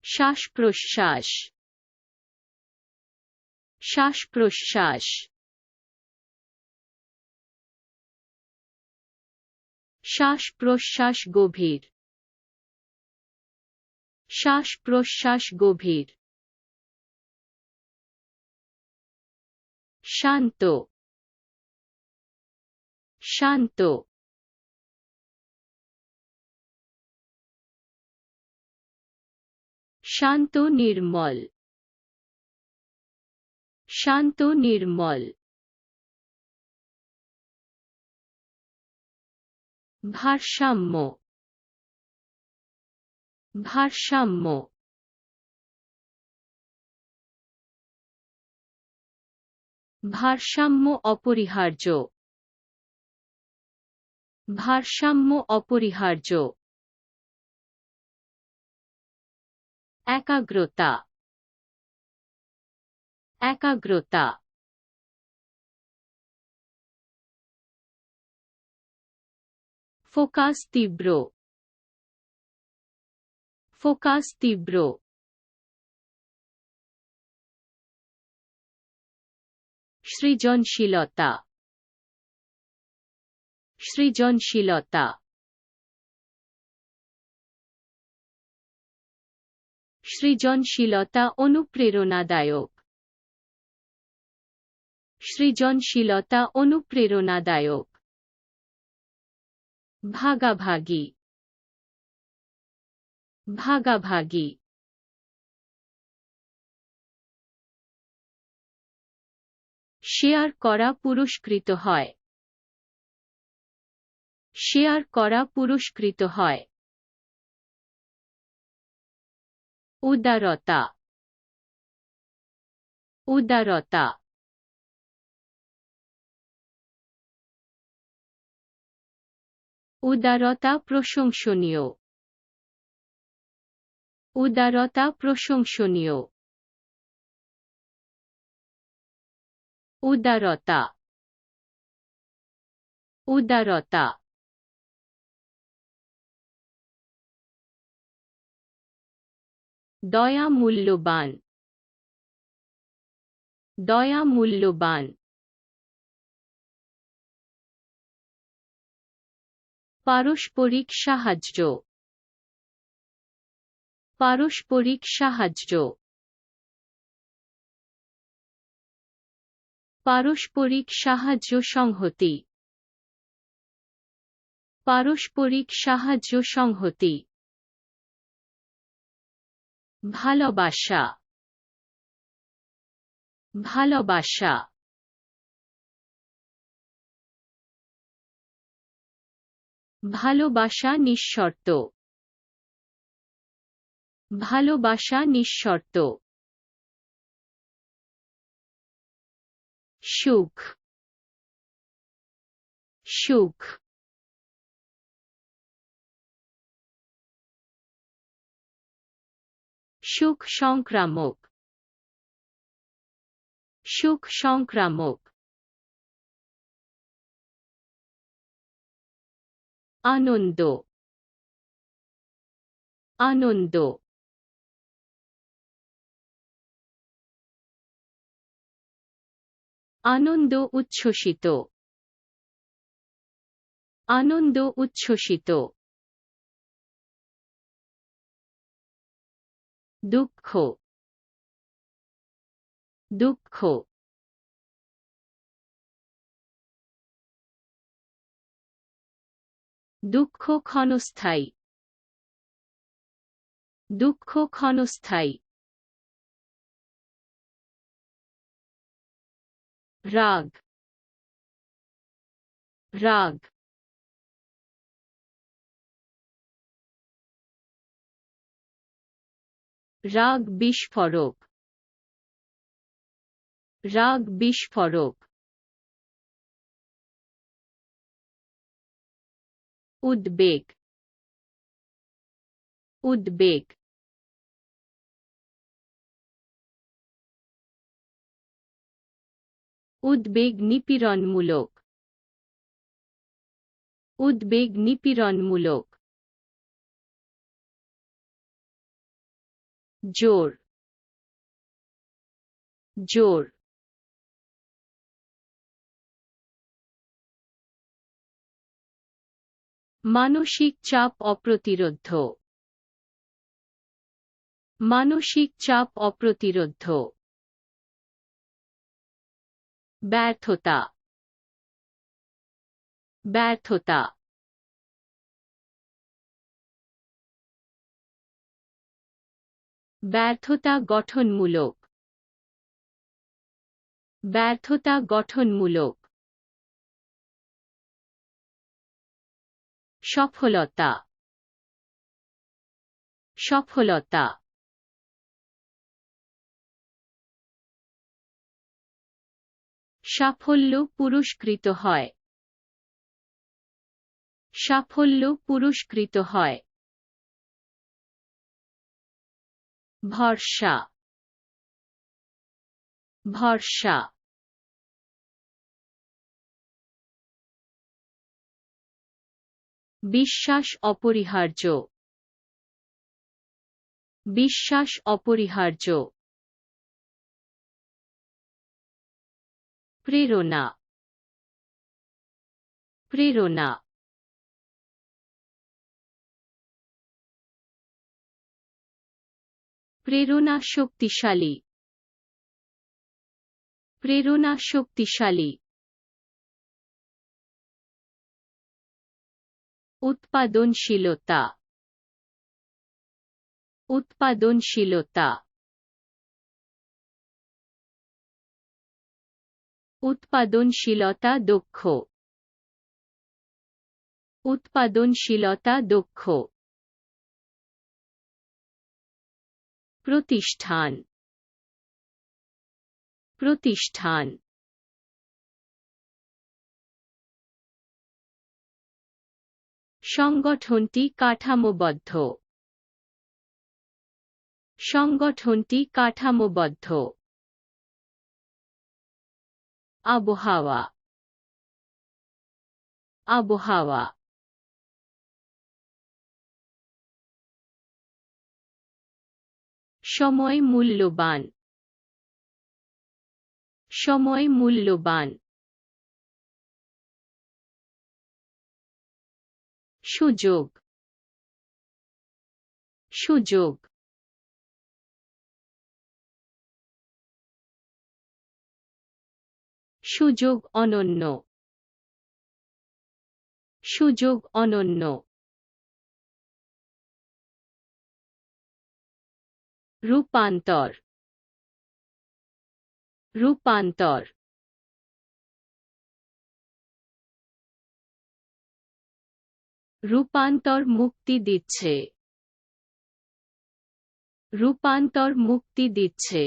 শ্বাস প্রশ্বাস শ্বাস প্রশ্বাস শ্বাস প্রশ্বাস গভীর শ্বাস প্রশ্বাস গভীর শান্ত শান্ত শান্ত নির্মল শান্ত নির্মল ভারসাম্য ভারসাম্য ভারসাম্য অপরিহার্য ভারসাম্য অপরিহার্য একাগ্রতা একাগ্রতা ফোকাস তীব্র ফোকাস তীব্র সৃজনশীলতা সৃজনশীলতা সৃজনশীলতা অনুপ্রেরণাদায়ক সৃজনশীলতা অনুপ্রেরণাদায়ক ভাগাভাগি ভাগাভাগি শেয়ার করা পুরস্কৃত হয় শেয়ার করা পুরস্কৃত হয় উদারতা উদারতা উদারতা প্রশংসনীয় উদারতা প্রশংসনীয় উদারতা উদারতা দয়া মূল্যবান দয়া মূল্যবান পারস্পরিক সাহায্য পারস্পরিক সাহায্য পারস্পরিক সাহায্য সংহতি পারস্পরিক সাহায্য সংহতি ভালোবাসা ভালোবাসা ভালোবাসা নিঃশর্ত ভালোবাসা নিঃশর্ত সুখ সুখ সুখ সংক্রামক সুখ সংক্রামক আনন্দ আনন্দ আনন্দ উচ্ছ্বসিত আনন্দ উচ্ছ্বসিত দুঃখ দুঃখ দুঃখ ক্ষণস্থায়ী দুঃখ ক্ষণস্থায়ী রাগ রাগ রাগ বিস্ফোরক রাগ বিস্ফোরক উদ্বেগ উদ্বেগ উদ্বেগ নিপীড়নমূলক উদ্বেগ নিপীড়নমূলক জোর জোর মানসিক চাপ অপ্রতিরোধ্য মানসিক চাপ অপ্রতিরোধ্য ব্যর্থতা ব্যর্থতা ব্যর্থতা গঠনমূলক ব্যর্থতা গঠনমূলক সফলতা সফলতা সাফল্য পুরস্কৃত হয় সাফল্য পুরস্কৃত হয় ভরসা ভরসা বিশ্বাস অপরিহার্য বিশ্বাস অপরিহার্য প্রেরণা প্রেরণা প্রেরণা শক্তিশালী প্রেরণা শক্তিশালী উৎপাদনশীলতা উৎপাদনশীলতা উৎপাদনশীলতা দক্ষ উৎপাদনশীলতা দক্ষ প্রতিষ্ঠান প্রতিষ্ঠান সংগঠনটি কাঠামোবদ্ধ সংগঠনটি কাঠামোবদ্ধ আবহাওয়া আবহাওয়া সময় মূল্যবান সময় মূল্যবান সুযোগ সুযোগ সুযোগ অনন্য সুযোগ অনন্য রূপান্তর রূপান্তর রূপান্তর মুক্তি দিচ্ছে রূপান্তর মুক্তি দিচ্ছে